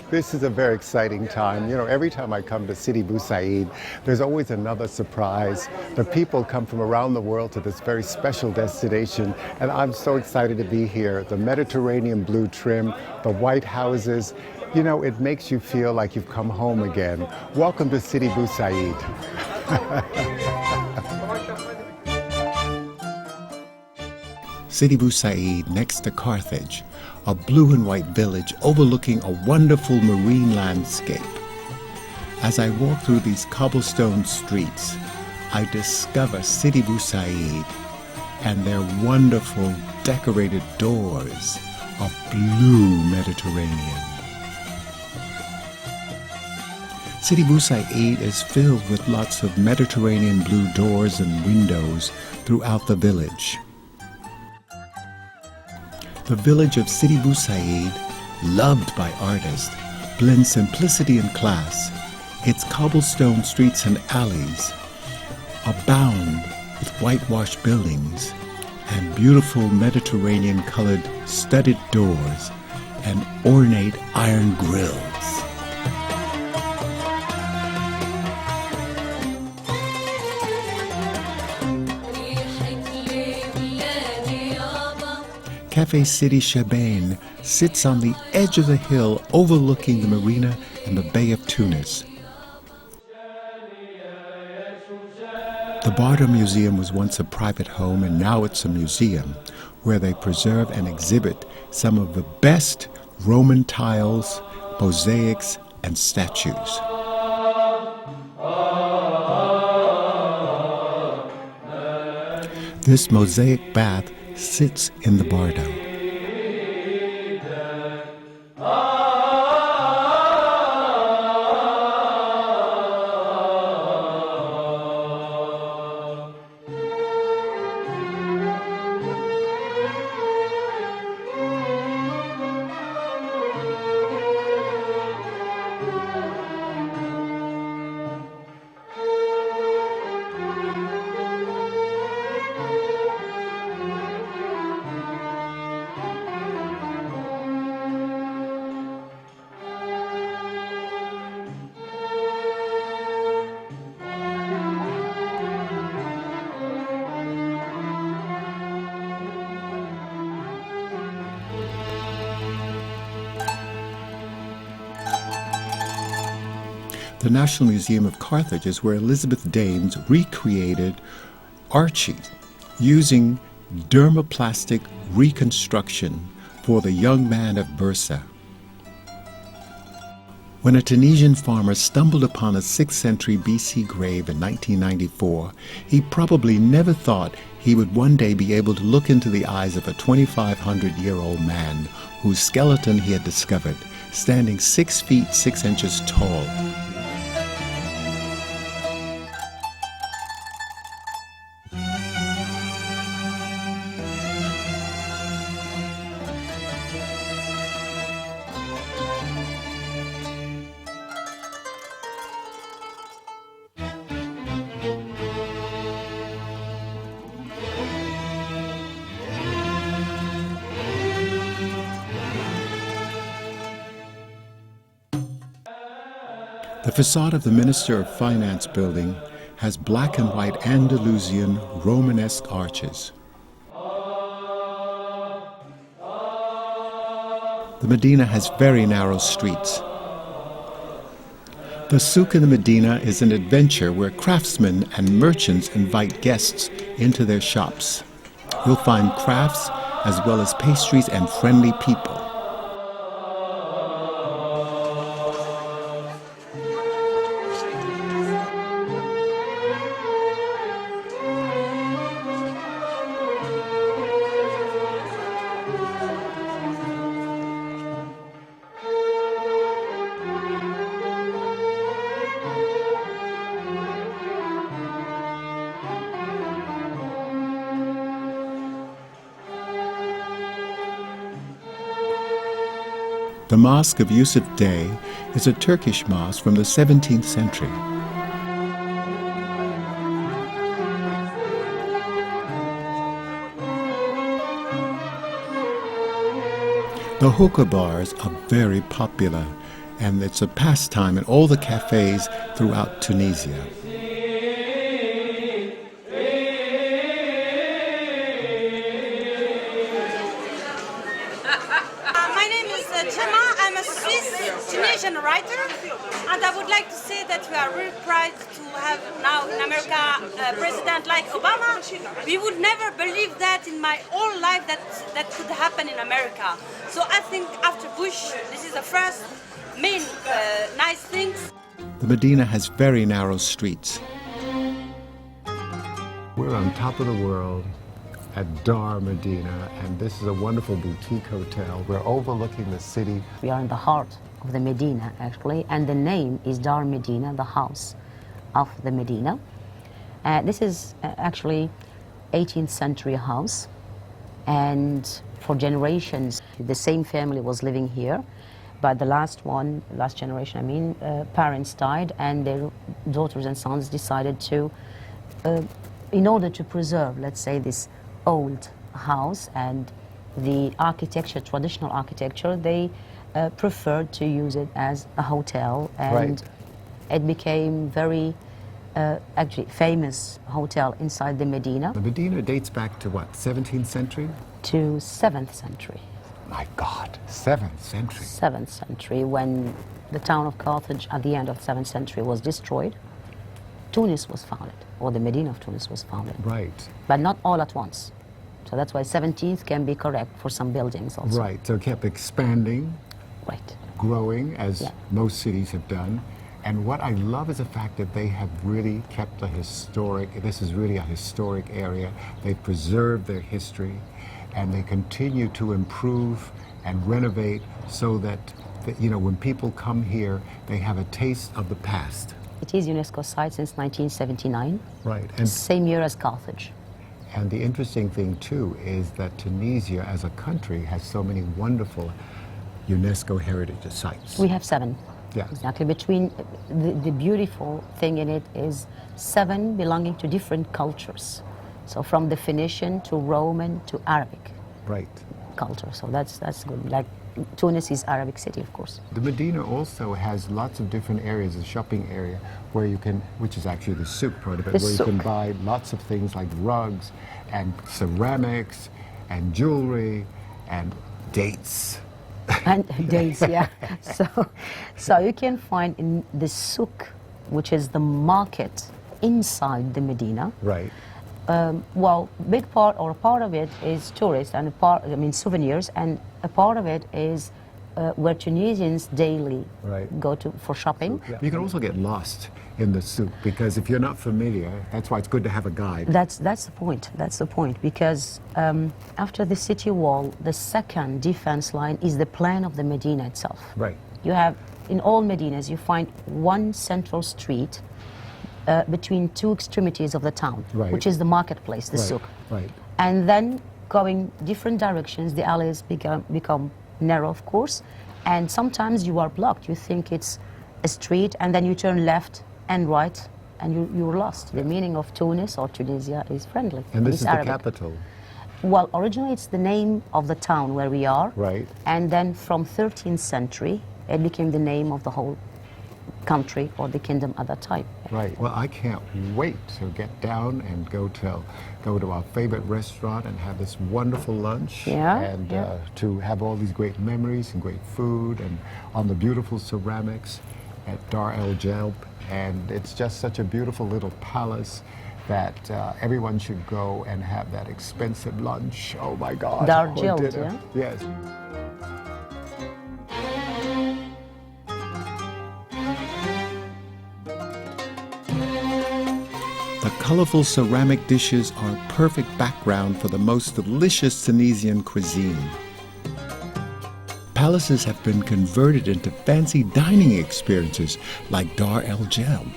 This is a very exciting time. You know, every time I come to Sidi Bou Said, there's always another surprise. The people come from around the world to this very special destination, and I'm so excited to be here. The Mediterranean blue trim, the white houses, you know, it makes you feel like you've come home again. Welcome to Sidi Bou Said. Sidi Bou Said, next to Carthage, a blue and white village overlooking a wonderful marine landscape. As I walk through these cobblestone streets, I discover Sidi Bou Said and their wonderful decorated doors of blue Mediterranean. Sidi Bou Said is filled with lots of Mediterranean blue doors and windows throughout the village. The village of Sidi Bou Said, loved by artists, blends simplicity and class. Its cobblestone streets and alleys abound with whitewashed buildings and beautiful Mediterranean-colored studded doors and ornate iron grills. Cafe Sidi Chabain sits on the edge of the hill overlooking the marina and the Bay of Tunis. The Bardo Museum was once a private home, and now it's a museum where they preserve and exhibit some of the best Roman tiles, mosaics, and statues. This mosaic bath sits in the Bardo. The National Museum of Carthage is where Elizabeth Dames recreated Archie using dermoplastic reconstruction for the young man of Bursa. When a Tunisian farmer stumbled upon a 6th century BC grave in 1994, he probably never thought he would one day be able to look into the eyes of a 2,500-year-old man whose skeleton he had discovered, standing 6 feet 6 inches tall. The facade of the Minister of Finance building has black and white Andalusian Romanesque arches. The Medina has very narrow streets. The souk in the Medina is an adventure where craftsmen and merchants invite guests into their shops. You'll find crafts as well as pastries and friendly people. The Mosque of Yusuf Dey is a Turkish mosque from the 17th century. The hookah bars are very popular, and it's a pastime in all the cafes throughout Tunisia. My name is Gemma. I'm a Swiss Tunisian writer, and I would like to say that we are really proud to have now in America a president like Obama. We would never believe that in my whole life that could happen in America. So I think after Bush, this is the first main nice things. The Medina has very narrow streets. We're on top of the world at Dar Medina, and this is a wonderful boutique hotel. We're overlooking the city. We are in the heart of the Medina, actually, and the name is Dar Medina, the house of the Medina. This is actually 18th century house, and for generations, the same family was living here. But the last generation, I mean, parents died, and their daughters and sons decided to, in order to preserve, let's say, this old house and the architecture, traditional architecture, they preferred to use it as a hotel, and it became very actually famous hotel inside the Medina. The Medina dates back to what, 17th century? To 7th century. My God, 7th century. 7th century, when the town of Carthage at the end of 7th century was destroyed, Tunis was founded, or the Medina of Tunis was founded. Right. But not all at once. So that's why 17th can be correct for some buildings also. Right, so it kept expanding, Right. growing, as most cities have done. And what I love is the fact that they have really kept this is really a historic area. They've preserved their history, and they continue to improve and renovate so that, when people come here, they have a taste of the past. It is UNESCO site since 1979, Right. And same year as Carthage. And the interesting thing, too, is that Tunisia as a country has so many wonderful UNESCO heritage sites. We have 7. Yes. Exactly. Between the beautiful thing in it is 7 belonging to different cultures. So from the Phoenician to Roman to Arabic Right. culture. So that's good. Like Tunis is Arabic city, of course. The Medina also has lots of different areas, a shopping area, where you can, which is actually the souk part of it, The where you can souk. buy lots of things like rugs and ceramics and jewelry and dates. And days, yeah. So you can find in the souk, which is the market inside the Medina. Right. Well, big part or a part of it is tourist, and souvenirs, and a part of it is where Tunisians daily go to for shopping. You can also get lost in the souk, because if you're not familiar, that's why it's good to have a guide. That's the point. That's the point, because after the city wall, the second defense line is the plan of the Medina itself. Right. You have, in all Medinas, you find one central street between two extremities of the town, which is the marketplace, the souk. Right. And then going different directions, the alleys become narrow, of course, and sometimes you are blocked. You think it's a street, and then you turn left and right, and you're lost. The meaning of Tunis or Tunisia is friendly. And this it's is Arabic. the capital. Well, originally it's the name of the town where we are. Right. And then from 13th century, it became the name of the whole country or the kingdom at that time. Right. Well, I can't wait to get down and go to our favorite restaurant and have this wonderful lunch. Yeah, And yeah. To have all these great memories and great food, and on the beautiful ceramics at Dar El Jalb. And it's just such a beautiful little palace that everyone should go and have that expensive lunch. Oh my God. Dar or Jalb, dinner. yeah? Yes. The colorful ceramic dishes are a perfect background for the most delicious Tunisian cuisine. Palaces have been converted into fancy dining experiences like Dar El Jalb.